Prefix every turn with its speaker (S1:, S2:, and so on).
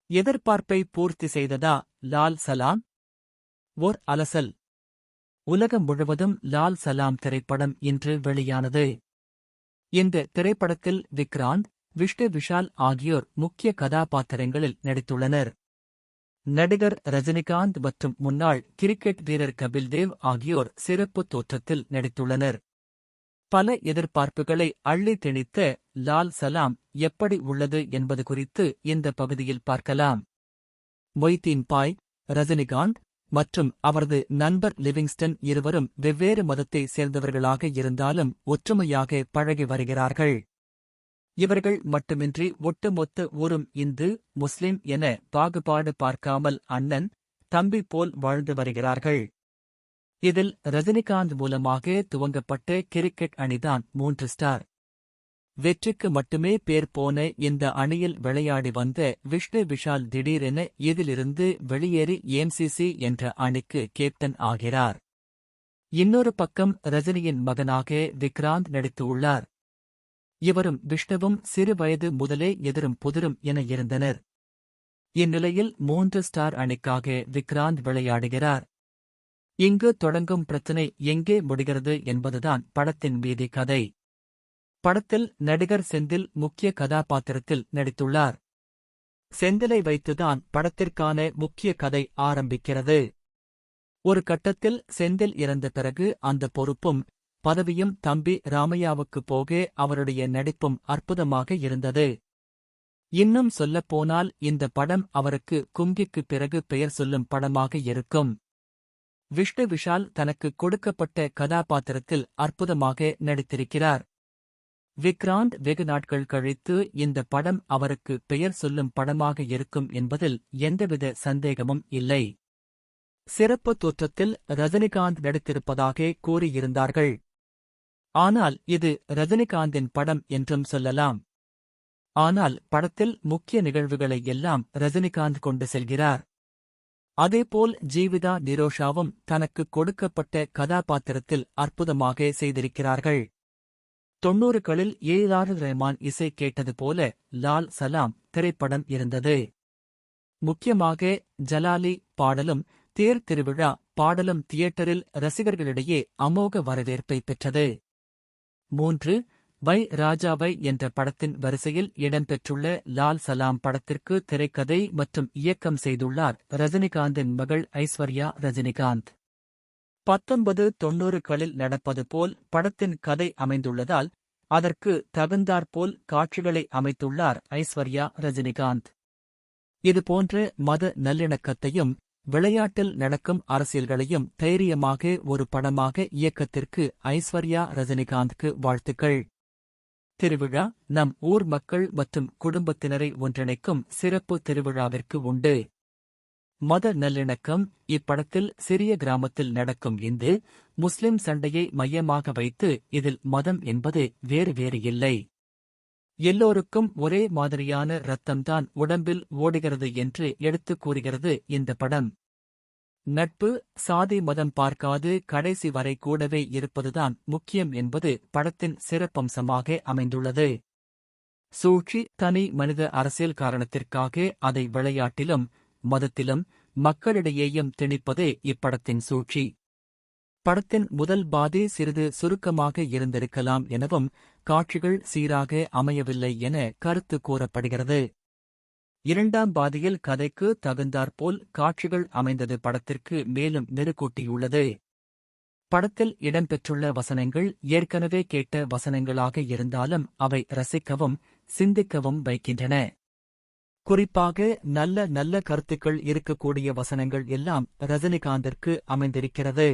S1: எதிர்பார்ப்பை பூர்த்தி செய்ததா லால் சலாம்? ஓர் அலசல். உலகம் முழுவதும் லால் சலாம் திரைப்படம் இன்று வெளியானது. இந்த திரைப்படத்தில் விக்ராந்த், விஷ்ணு விஷால் ஆகியோர் முக்கிய கதாபாத்திரங்களில் நடித்துள்ளனர். நடிகர் ரஜினிகாந்த் மற்றும் முன்னாள் கிரிக்கெட் வீரர் கபில் தேவ் ஆகியோர் சிறப்பு தோற்றத்தில் நடித்துள்ளனர். பல எதிர்பார்ப்புகளை அள்ளி திணித்த லால் சலாம் எப்படி உள்ளது என்பது குறித்து இந்த பகுதியில் பார்க்கலாம். மொய்தீன் பாய், ரஜினிகாந்த் மற்றும் அவரது நண்பர் லிவிங்ஸ்டன் இருவரும் வெவ்வேறு மதத்தை சேர்ந்தவர்களாக இருந்தாலும் ஒற்றுமையாக பழகி வருகிறார்கள். இவர்கள் மட்டுமின்றி ஒட்டுமொத்த ஊரும் இந்து, முஸ்லிம் என பாகுபாடு பார்க்காமல் அண்ணன், தம்பி போல் வாழ்ந்து வருகிறார்கள். இதில் ரஜினிகாந்த் மூலமாக துவங்கப்பட்ட கிரிக்கெட் அணிதான் 3 ஸ்டார். வெற்றிக்கு மட்டுமே பேர் போன இந்த அணியில் விளையாடி வந்த விஷ்ணு விஷால் திடீரென இதிலிருந்து வெளியேறி எம்சிசி என்ற அணிக்கு கேப்டன் ஆகிறார். இன்னொரு பக்கம் ரஜினியின் மகனாக விக்ராந்த் நடித்து உள்ளார். இவரும் விஷ்ணுவும் சிறு வயது முதலே எதிரும் புதிரும் என இருந்தனர். இந்நிலையில் 3 ஸ்டார் அணிக்காக விக்ராந்த் விளையாடுகிறார். இங்கு தொடங்கும் பிரச்சினை எங்கே முடிகிறது என்பதுதான் படத்தின் மீதி கதை. படத்தில் நடிகர் செந்தில் முக்கிய கதாபாத்திரத்தில் நடித்துள்ளார். செந்திலை வைத்துதான் படத்திற்கான முக்கிய கதை ஆரம்பிக்கிறது. ஒரு கட்டத்தில் செந்தில் இறந்த பிறகு அந்த பொறுப்பும் பதவியும் தம்பி ராமையாவுக்கு போக அவருடைய நடிப்பும் அற்புதமாக இருந்தது. இன்னும் சொல்லப்போனால் இந்த படம் அவருக்கு கும்கிக்கு பிறகு பெயர் சொல்லும் படமாக இருக்கும். விஷ்ணு விஷால் தனக்கு கொடுக்கப்பட்ட கதாபாத்திரத்தில் அற்புதமாக நடித்திருக்கிறார். விக்ராந்த் வெகு நாட்கள் கழித்து இந்த படம் அவருக்கு பெயர் சொல்லும் படமாக இருக்கும் என்பதில் எந்தவித சந்தேகமும் இல்லை. சிறப்பு தோற்றத்தில் ரஜினிகாந்த் நடித்திருப்பதாக கூறியிருந்தார்கள். ஆனால் இது ரஜினிகாந்தின் படம் என்றும் சொல்லலாம். ஆனால் படத்தில் முக்கிய நிகழ்வுகளை எல்லாம் ரஜினிகாந்த் கொண்டு செல்கிறார். அதேபோல் ஜீவிதா நிரோஷாவும் தனக்கு கொடுக்கப்பட்ட கதாபாத்திரத்தில் அற்புதமாக செய்திருக்கிறார்கள். 90களில் ஏ.ஆர். ரஹ்மான் இசை கேட்டது போல லால் சலாம் திரைப்படம் இருந்தது. முக்கியமாக ஜலாலி பாடலும் தேர் திருவிழா பாடலும் தியேட்டரில் ரசிகர்களிடையே அமோக வரவேற்பை பெற்றது. 3 வை ராஜாவை என்ற படத்தின் வரிசையில் இடம்பெற்றுள்ள லால் சலாம் படத்திற்கு திரைக்கதை மற்றும் இயக்கம் செய்துள்ளார் ரஜினிகாந்தின் மகள் ஐஸ்வர்யா ரஜினிகாந்த். 1990களில் நடப்பது போல் படத்தின் கதை அமைந்துள்ளதால் அதற்கு தகுந்தாற்போல் காட்சிகளை அமைத்துள்ளார் ஐஸ்வர்யா ரஜினிகாந்த். இதுபோன்ற மத நல்லிணக்கத்தையும் விளையாட்டில் நடக்கும் அரசியல்களையும் தைரியமாக ஒரு படமாக இயக்கத்திற்கு ஐஸ்வர்யா ரஜினிகாந்த்க்கு வாழ்த்துக்கள். திருவிழா நம் ஊர் மக்கள் மற்றும் குடும்பத்தினரை ஒன்றிணைக்கும் சிறப்பு திருவிழாவிற்கு உண்டு. மத நல்லிணக்கம் இப்படத்தில் சிறிய கிராமத்தில் நடக்கும் இந்து, முஸ்லிம் சண்டையை மையமாக வைத்து இதில் மதம் என்பது வேறு வேறு இல்லை. எல்லோருக்கும் ஒரே மாதிரியான இரத்தம்தான் உடம்பில் ஓடுகிறது என்று எடுத்துக் கூறுகிறது இந்த படம். நட்பு, சாதி மதம் பார்க்காது கடைசி வரை கூடவே இருப்பதுதான் முக்கியம் என்பது படத்தின் சிறப்பம்சமாக அமைந்துள்ளது. சூழ்ச்சி தனி மனித அரசியல் காரணத்திற்காக அதை விளையாட்டிலும் மதத்திலும் மக்களிடையேயும் திணிப்பதே இப்படத்தின் சூழ்ச்சி. படத்தின் முதல் பாதி சிறிது சுருக்கமாக இருந்திருக்கலாம் எனவும் காட்சிகள் சீராக அமையவில்லை என கருத்து கூறப்படுகிறது. 2ஆம் பாதியில் கதைக்கு தகுந்தாற்போல் காட்சிகள் அமைந்தது படத்திற்கு மேலும் மெருகூட்டியுள்ளது. படத்தில் இடம்பெற்றுள்ள வசனங்கள் ஏற்கனவே கேட்ட வசனங்களாக இருந்தாலும் அவை ரசிக்கவும் சிந்திக்கவும் வைக்கின்றன. குறிப்பாக நல்ல நல்ல கருத்துக்கள் இருக்கக்கூடிய வசனங்கள் எல்லாம் ரஜினிகாந்திற்கு அமைந்திருக்கிறது.